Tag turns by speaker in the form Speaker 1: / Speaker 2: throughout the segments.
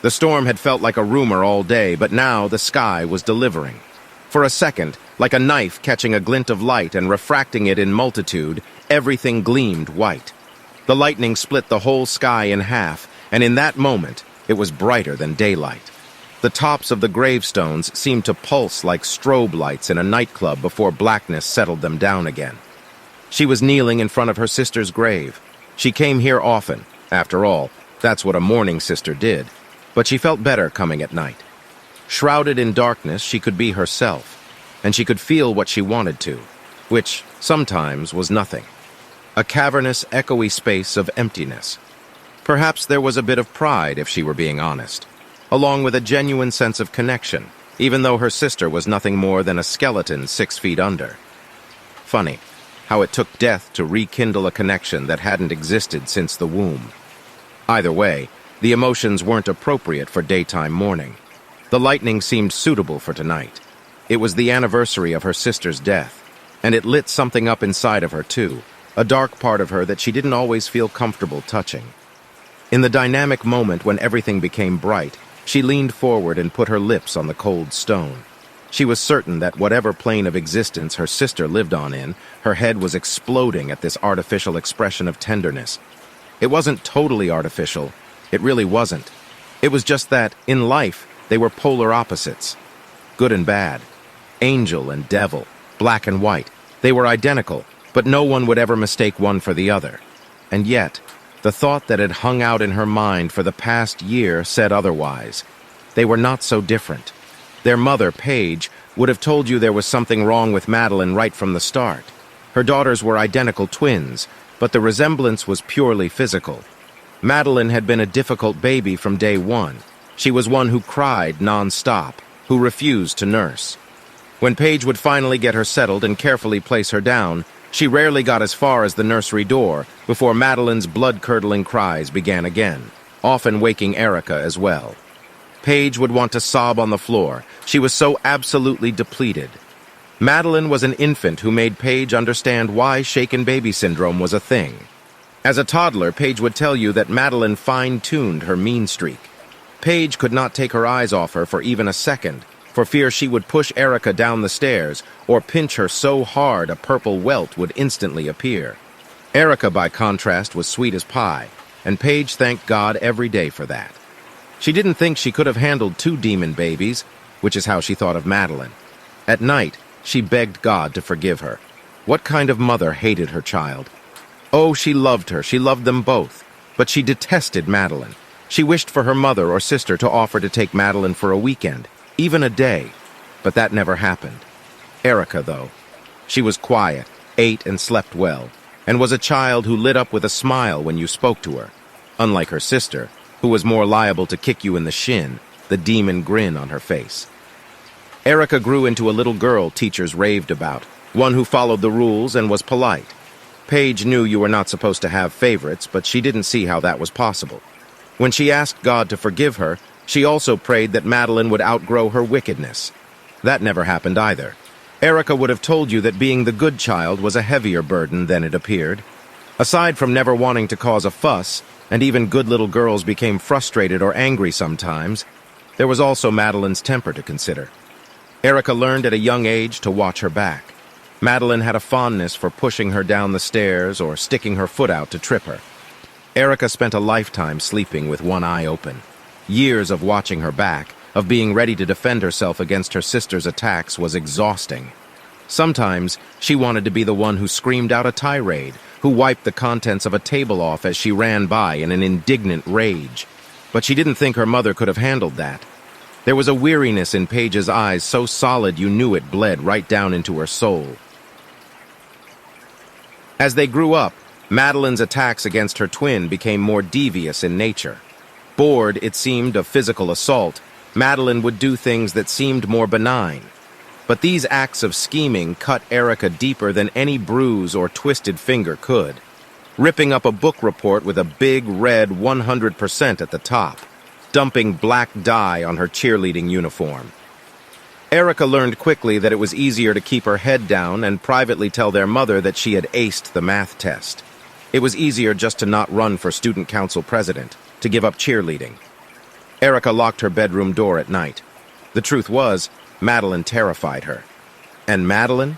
Speaker 1: The storm had felt like a rumor all day, but now the sky was delivering. For a second, like a knife catching a glint of light and refracting it in multitude, everything gleamed white. The lightning split the whole sky in half, and in that moment, it was brighter than daylight. The tops of the gravestones seemed to pulse like strobe lights in a nightclub before blackness settled them down again. She was kneeling in front of her sister's grave. She came here often. After all, that's what a mourning sister did. But she felt better coming at night. Shrouded in darkness, she could be herself, and she could feel what she wanted to, which sometimes was nothing. A cavernous, echoey space of emptiness. Perhaps there was a bit of pride, if she were being honest, along with a genuine sense of connection, even though her sister was nothing more than a skeleton 6 feet under. Funny, how it took death to rekindle a connection that hadn't existed since the womb. Either way, the emotions weren't appropriate for daytime mourning. The lightning seemed suitable for tonight. It was the anniversary of her sister's death, and it lit something up inside of her too, a dark part of her that she didn't always feel comfortable touching. In the dynamic moment when everything became bright, she leaned forward and put her lips on the cold stone. She was certain that whatever plane of existence her sister lived on in, her head was exploding at this artificial expression of tenderness. It wasn't totally artificial. It really wasn't. It was just that, in life, they were polar opposites. Good and bad. Angel and devil. Black and white. They were identical, but no one would ever mistake one for the other. And yet, the thought that had hung out in her mind for the past year said otherwise. They were not so different. Their mother, Paige, would have told you there was something wrong with Madeline right from the start. Her daughters were identical twins, but the resemblance was purely physical. Madeline had been a difficult baby from day one. She was one who cried non-stop, who refused to nurse. When Paige would finally get her settled and carefully place her down, she rarely got as far as the nursery door before Madeline's blood-curdling cries began again, often waking Erica as well. Paige would want to sob on the floor. She was so absolutely depleted. Madeline was an infant who made Paige understand why shaken baby syndrome was a thing. As a toddler, Paige would tell you that Madeline fine-tuned her mean streak. Paige could not take her eyes off her for even a second, for fear she would push Erica down the stairs or pinch her so hard a purple welt would instantly appear. Erica, by contrast, was sweet as pie, and Paige thanked God every day for that. She didn't think she could have handled 2 demon babies, which is how she thought of Madeline. At night, she begged God to forgive her. What kind of mother hated her child? Oh, she loved her, she loved them both, but she detested Madeline. She wished for her mother or sister to offer to take Madeline for a weekend, even a day, but that never happened. Erica, though. She was quiet, ate and slept well, and was a child who lit up with a smile when you spoke to her, unlike her sister, who was more liable to kick you in the shin, the demon grin on her face. Erica grew into a little girl teachers raved about, one who followed the rules and was polite. Paige knew you were not supposed to have favorites, but she didn't see how that was possible. When she asked God to forgive her, she also prayed that Madeline would outgrow her wickedness. That never happened either. Erica would have told you that being the good child was a heavier burden than it appeared. Aside from never wanting to cause a fuss, and even good little girls became frustrated or angry sometimes, there was also Madeline's temper to consider. Erica learned at a young age to watch her back. Madeline had a fondness for pushing her down the stairs or sticking her foot out to trip her. Erica spent a lifetime sleeping with one eye open. Years of watching her back, of being ready to defend herself against her sister's attacks, was exhausting. Sometimes she wanted to be the one who screamed out a tirade, who wiped the contents of a table off as she ran by in an indignant rage. But she didn't think her mother could have handled that. There was a weariness in Paige's eyes so solid you knew it bled right down into her soul. As they grew up, Madeline's attacks against her twin became more devious in nature. Bored, it seemed, of physical assault, Madeline would do things that seemed more benign. But these acts of scheming cut Erica deeper than any bruise or twisted finger could, ripping up a book report with a big red 100% at the top, dumping black dye on her cheerleading uniform. Erica learned quickly that it was easier to keep her head down and privately tell their mother that she had aced the math test. It was easier just to not run for student council president, to give up cheerleading. Erica locked her bedroom door at night. The truth was, Madeline terrified her. And Madeline?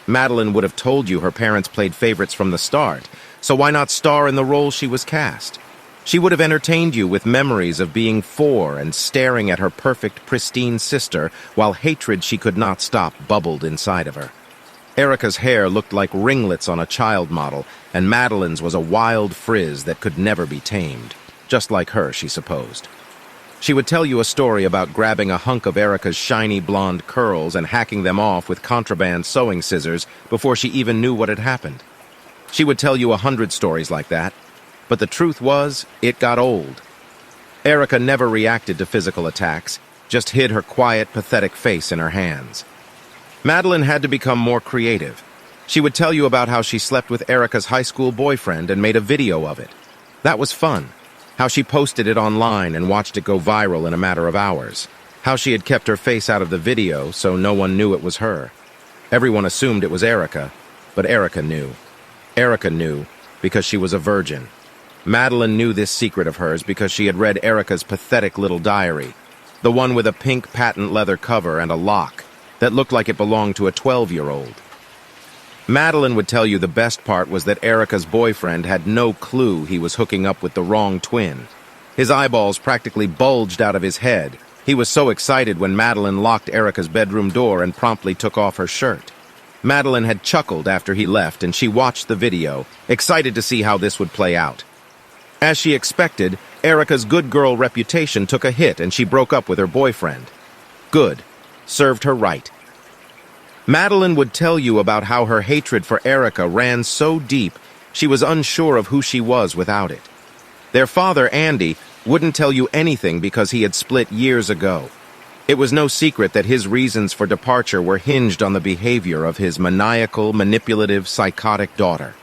Speaker 1: Madeline would have told you her parents played favorites from the start, so why not star in the role she was cast? She would have entertained you with memories of being 4 and staring at her perfect, pristine sister while hatred she could not stop bubbled inside of her. Erica's hair looked like ringlets on a child model, and Madeline's was a wild frizz that could never be tamed, just like her, she supposed. She would tell you a story about grabbing a hunk of Erica's shiny blonde curls and hacking them off with contraband sewing scissors before she even knew what had happened. She would tell you 100 stories like that, but the truth was, it got old. Erica never reacted to physical attacks, just hid her quiet, pathetic face in her hands. Madeline had to become more creative. She would tell you about how she slept with Erica's high school boyfriend and made a video of it. That was fun. How she posted it online and watched it go viral in a matter of hours. How she had kept her face out of the video so no one knew it was her. Everyone assumed it was Erica, but Erica knew. Erica knew because she was a virgin. Madeline knew this secret of hers because she had read Erica's pathetic little diary, the one with a pink patent leather cover and a lock that looked like it belonged to a 12-year-old. Madeline would tell you the best part was that Erica's boyfriend had no clue he was hooking up with the wrong twin. His eyeballs practically bulged out of his head. He was so excited when Madeline locked Erica's bedroom door and promptly took off her shirt. Madeline had chuckled after he left, and she watched the video, excited to see how this would play out. As she expected, Erica's good girl reputation took a hit and she broke up with her boyfriend. Good. Served her right. Madeline would tell you about how her hatred for Erica ran so deep she was unsure of who she was without it. Their father, Andy, wouldn't tell you anything because he had split years ago. It was no secret that his reasons for departure were hinged on the behavior of his maniacal, manipulative, psychotic daughter.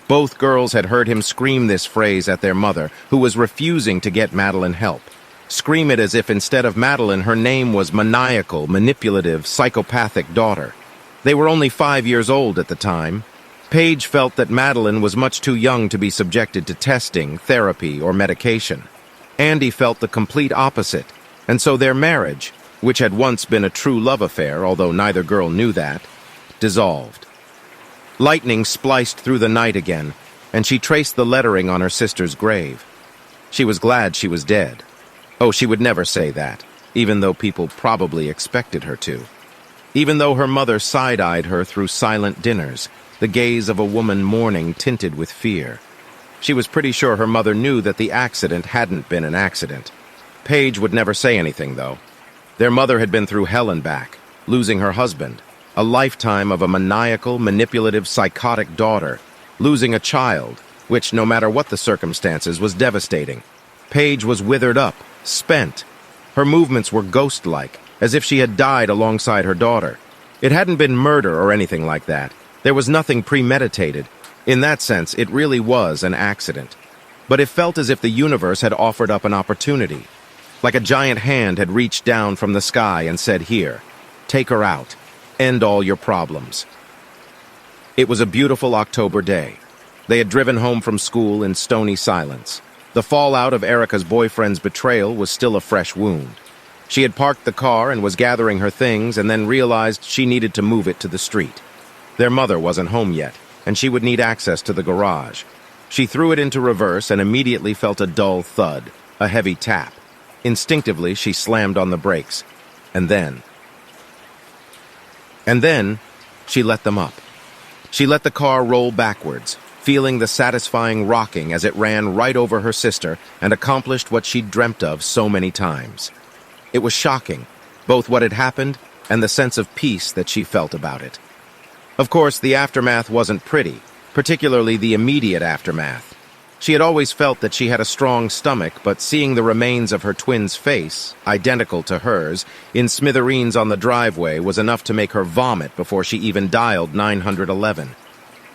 Speaker 1: Both girls had heard him scream this phrase at their mother, who was refusing to get Madeline help. Scream it as if instead of Madeline, her name was maniacal, manipulative, psychopathic daughter. They were only 5 years old at the time. Paige felt that Madeline was much too young to be subjected to testing, therapy, or medication. Andy felt the complete opposite, and so their marriage, which had once been a true love affair, although neither girl knew that, dissolved. Lightning spliced through the night again, and she traced the lettering on her sister's grave. She was glad she was dead. Oh, she would never say that, even though people probably expected her to. Even though her mother side-eyed her through silent dinners, the gaze of a woman mourning tinted with fear. She was pretty sure her mother knew that the accident hadn't been an accident. Paige would never say anything, though. Their mother had been through hell and back, losing her husband, a lifetime of a maniacal, manipulative, psychotic daughter, losing a child, which, no matter what the circumstances, was devastating. Paige was withered up, spent. Her movements were ghost-like, as if she had died alongside her daughter. It hadn't been murder or anything like that. There was nothing premeditated. In that sense, it really was an accident. But it felt as if the universe had offered up an opportunity. Like a giant hand had reached down from the sky and said, "Here, take her out. End all your problems." It was a beautiful October day. They had driven home from school in stony silence. The fallout of Erica's boyfriend's betrayal was still a fresh wound. She had parked the car and was gathering her things and then realized she needed to move it to the street. Their mother wasn't home yet, and she would need access to the garage. She threw it into reverse and immediately felt a dull thud, a heavy tap. Instinctively, she slammed on the brakes. And then, she let them up. She let the car roll backwards, feeling the satisfying rocking as it ran right over her sister and accomplished what she'd dreamt of so many times. It was shocking, both what had happened and the sense of peace that she felt about it. Of course, the aftermath wasn't pretty, particularly the immediate aftermath. She had always felt that she had a strong stomach, but seeing the remains of her twin's face, identical to hers, in smithereens on the driveway was enough to make her vomit before she even dialed 911.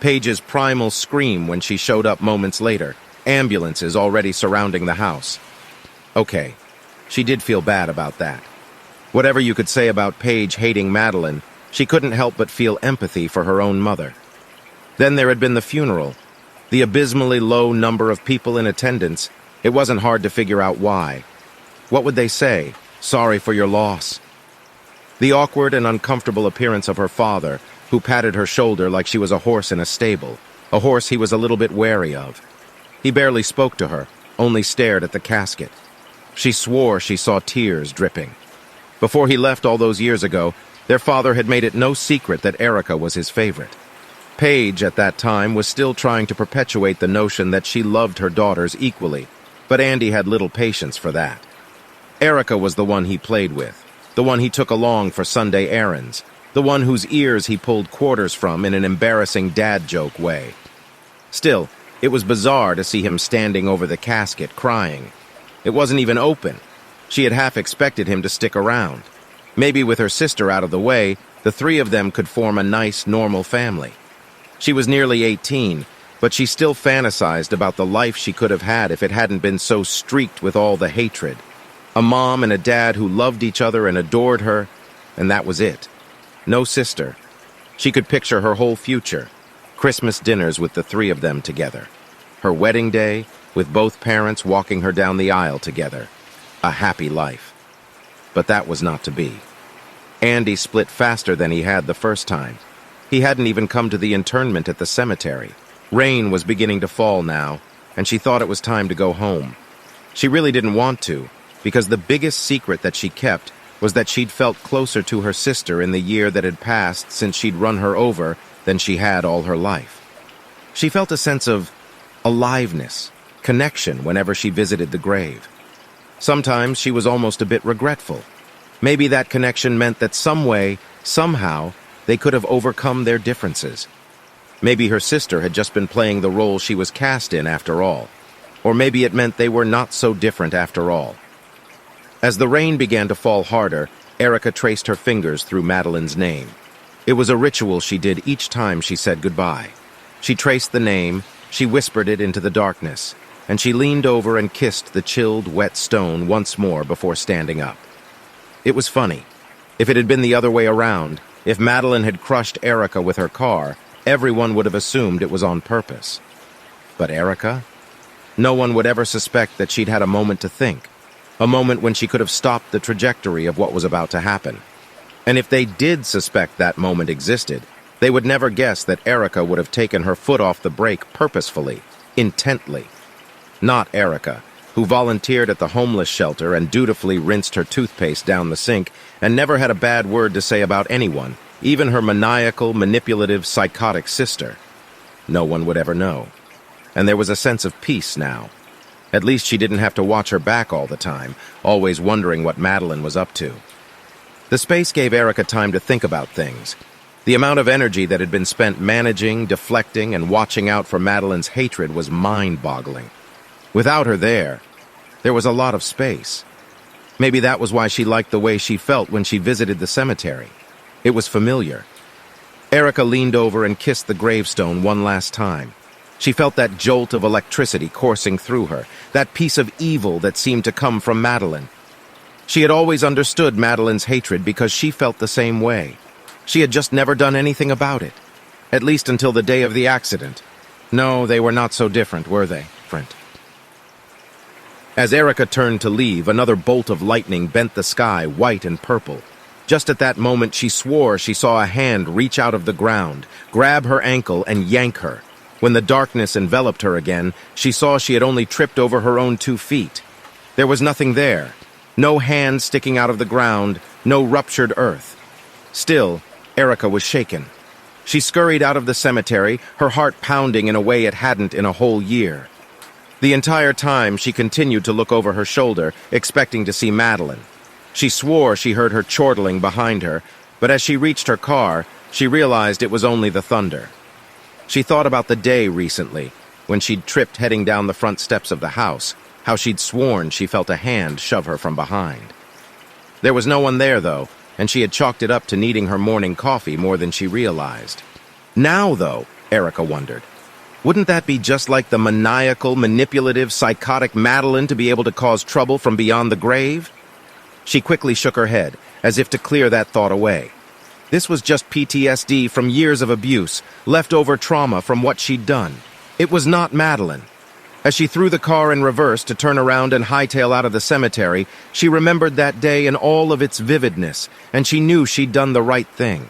Speaker 1: Paige's primal scream when she showed up moments later, ambulances already surrounding the house. Okay, she did feel bad about that. Whatever you could say about Paige hating Madeline, she couldn't help but feel empathy for her own mother. Then there had been the funeral. The abysmally low number of people in attendance, it wasn't hard to figure out why. What would they say? Sorry for your loss. The awkward and uncomfortable appearance of her father, who patted her shoulder like she was a horse in a stable, a horse he was a little bit wary of. He barely spoke to her, only stared at the casket. She swore she saw tears dripping. Before he left all those years ago, their father had made it no secret that Erica was his favorite. Paige, at that time, was still trying to perpetuate the notion that she loved her daughters equally, but Andy had little patience for that. Erica was the one he played with, the one he took along for Sunday errands, the one whose ears he pulled quarters from in an embarrassing dad joke way. Still, it was bizarre to see him standing over the casket, crying. It wasn't even open. She had half expected him to stick around. Maybe with her sister out of the way, the three of them could form a nice, normal family. She was nearly 18, but she still fantasized about the life she could have had if it hadn't been so streaked with all the hatred. A mom and a dad who loved each other and adored her, and that was it. No sister. She could picture her whole future. Christmas dinners with the three of them together. Her wedding day, with both parents walking her down the aisle together. A happy life. But that was not to be. Andy split faster than he had the first time. He hadn't even come to the internment at the cemetery. Rain was beginning to fall now, and she thought it was time to go home. She really didn't want to, because the biggest secret that she kept was that she'd felt closer to her sister in the year that had passed since she'd run her over than she had all her life. She felt a sense of aliveness, connection whenever she visited the grave. Sometimes she was almost a bit regretful. Maybe that connection meant that some way, somehow, they could have overcome their differences. Maybe her sister had just been playing the role she was cast in after all. Or maybe it meant they were not so different after all. As the rain began to fall harder, Erica traced her fingers through Madeline's name. It was a ritual she did each time she said goodbye. She traced the name, she whispered it into the darkness, and she leaned over and kissed the chilled, wet stone once more before standing up. It was funny. If it had been the other way around, if Madeline had crushed Erica with her car, everyone would have assumed it was on purpose. But Erica? No one would ever suspect that she'd had a moment to think, a moment when she could have stopped the trajectory of what was about to happen. And if they did suspect that moment existed, they would never guess that Erica would have taken her foot off the brake purposefully, intently. Not Erica, who volunteered at the homeless shelter and dutifully rinsed her toothpaste down the sink and never had a bad word to say about anyone, even her maniacal, manipulative, psychotic sister. No one would ever know. And there was a sense of peace now. At least she didn't have to watch her back all the time, always wondering what Madeline was up to. The space gave Erica time to think about things. The amount of energy that had been spent managing, deflecting, and watching out for Madeline's hatred was mind-boggling. Without her there was a lot of space. Maybe that was why she liked the way she felt when she visited the cemetery. It was familiar. Erica leaned over and kissed the gravestone one last time. She felt that jolt of electricity coursing through her, that piece of evil that seemed to come from Madeline. She had always understood Madeline's hatred because she felt the same way. She had just never done anything about it, at least until the day of the accident. No, they were not so different, were they, Brent? As Erica turned to leave, another bolt of lightning bent the sky white and purple. Just at that moment, she swore she saw a hand reach out of the ground, grab her ankle, and yank her. When the darkness enveloped her again, she saw she had only tripped over her own 2 feet. There was nothing there. No hand sticking out of the ground, no ruptured earth. Still, Erica was shaken. She scurried out of the cemetery, her heart pounding in a way it hadn't in a whole year. The entire time, she continued to look over her shoulder, expecting to see Madeline. She swore she heard her chortling behind her, but as she reached her car, she realized it was only the thunder. She thought about the day recently, when she'd tripped heading down the front steps of the house, how she'd sworn she felt a hand shove her from behind. There was no one there, though, and she had chalked it up to needing her morning coffee more than she realized. Now, though, Erica wondered, wouldn't that be just like the maniacal, manipulative, psychotic Madeline to be able to cause trouble from beyond the grave? She quickly shook her head, as if to clear that thought away. This was just PTSD from years of abuse, leftover trauma from what she'd done. It was not Madeline. As she threw the car in reverse to turn around and hightail out of the cemetery, she remembered that day in all of its vividness, and she knew she'd done the right thing.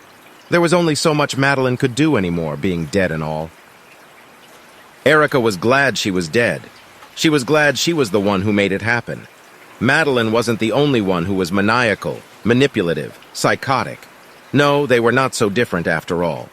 Speaker 1: There was only so much Madeline could do anymore, being dead and all. Erica was glad she was dead. She was glad she was the one who made it happen. Madeline wasn't the only one who was maniacal, manipulative, psychotic. No, they were not so different after all.